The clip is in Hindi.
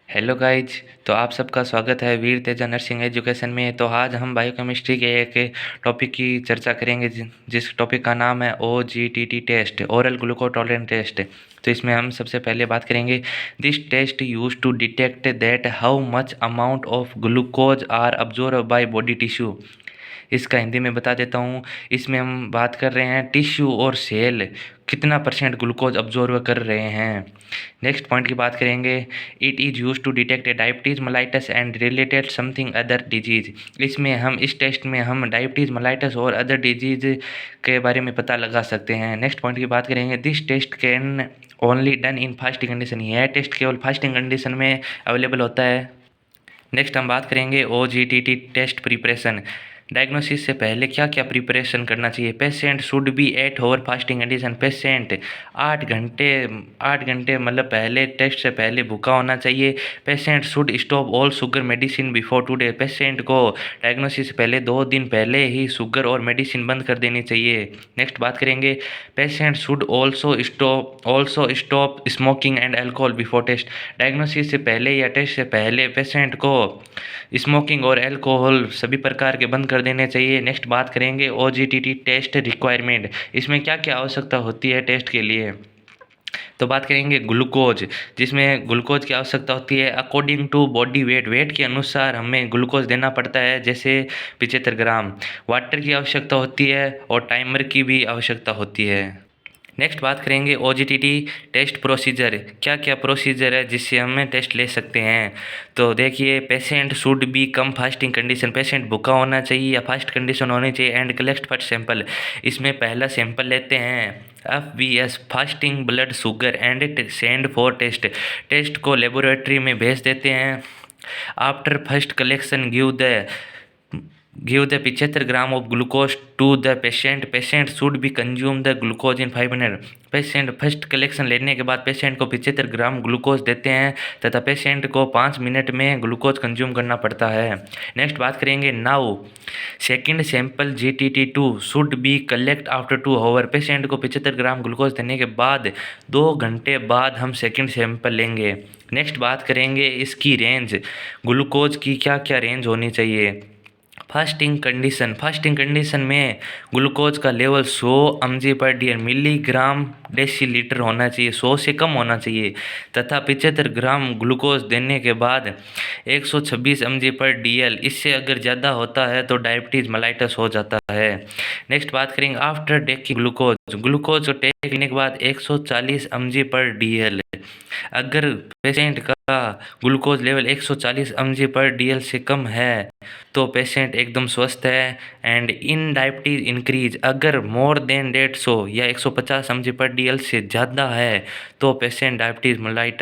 Hello guys. तो आप सबका स्वागत है वीर तेजा नर्सिंग एजुकेशन में। तो आज हम बायोकेमिस्ट्री के एक टॉपिक की चर्चा करेंगे जिस टॉपिक का नाम है OGTT test, oral glucose tolerance test. तो इसमें हम सबसे पहले बात करेंगे this test use to detect that how much amount of glucose are absorb by body tissue. इसका हिंदी में बता देता हूँ। इसमें हम बात कर रहे हैं टिश्यू और सेल कितना परसेंट ग्लूकोज अब्जॉर्व कर रहे हैं। नेक्स्ट पॉइंट की बात करेंगे, it is use to detect diabetes mellitus and related something other disease. इसमें हम इस टेस्ट में हम डायबिटीज़ मेलाइटस और अदर डिजीज के बारे में पता लगा सकते हैं। नेक्स्ट पॉइंट की बात करेंगे, this test can only done in fasting condition. यह टेस्ट केवल फास्टिंग कंडीशन में अवेलेबल होता है। नेक्स्ट हम बात करेंगे OGTT टेस्ट प्रिपरेशन। डायग्नोसिस से पहले क्या क्या प्रिपरेशन करना चाहिए। Patient should be at over fasting condition. Patient 8 घंटे मतलब पहले टेस्ट से पहले भूखा होना चाहिए। Patient should stop all sugar medicine before today. Patient को डायग्नोसिस से पहले 2 दिन पहले ही शुगर और मेडिसिन बंद कर देनी चाहिए। नेक्स्ट बात करेंगे, patient should also stop smoking and alcohol before test. Diagnosis से पहले या टेस्ट से पहले पेशेंट को स्मोकिंग और अल्कोहल सभी प्रकार के बंद कर देने चाहिए। नेक्स्ट बात करेंगे OGTT टेस्ट रिक्वायरमेंट। इसमें क्या क्या आवश्यकता होती है टेस्ट के लिए। तो बात करेंगे ग्लूकोज, जिसमें ग्लूकोज की आवश्यकता होती है अकॉर्डिंग टू बॉडी वेट के अनुसार हमें ग्लूकोज देना पड़ता है, जैसे 75 ग्राम। वाटर की आवश्यकता होती है और टाइमर की भी आवश्यकता होती है। नेक्स्ट बात करेंगे OGTT टेस्ट प्रोसीजर। क्या क्या प्रोसीजर है जिससे हम टेस्ट ले सकते हैं। तो देखिए, patient should be come fasting condition. Patient भूखा होना चाहिए या फास्ट कंडीशन होनी चाहिए। And collect first sample. इसमें पहला सैंपल लेते हैं FBS fasting blood sugar and send for test. Test को लेबोरेटरी में भेज देते हैं। After first collection give the 75 gram of glucose to the patient. Patient should be consume the glucose in 5 minute. Patient first collection लेने के बाद पेशेंट को 75 ग्राम ग्लूकोज देते हैं तथा पेशेंट को 5 मिनट में ग्लूकोज कंज्यूम करना पड़ता है। नेक्स्ट बात करेंगे, now second sample GTT2 should be collect after 2 hour. Patient को 75 ग्राम ग्लूकोज देने के बाद 2 घंटे बाद हम सेकेंड सैंपल लेंगे। नेक्स्ट बात करेंगे इसकी रेंज, ग्लूकोज की क्या क्या रेंज होनी चाहिए। फास्टिंग कंडीशन में ग्लूकोज का लेवल 100 mg/dl मिलीग्राम डेसीलीटर होना चाहिए, 100 से कम होना चाहिए। तथा 75 ग्राम ग्लूकोज देने के बाद 126 mg/dl। इससे अगर ज़्यादा होता है तो डायबिटीज़ मेलाइटस हो जाता है। नेक्स्ट बात करेंगे आफ्टर टेकिंग ग्लूकोज को टेक करने के बाद 140 mg/dl। अगर पेशेंट का ग्लूकोज लेवल 140 mg/dl से कम है तो पेशेंट एकदम स्वस्थ है। एंड इन डायबिटीज इंक्रीज, अगर मोर देन 150 या 150 mg/dl से ज़्यादा है तो पेशेंट डायबिटीज़ मेलाइटस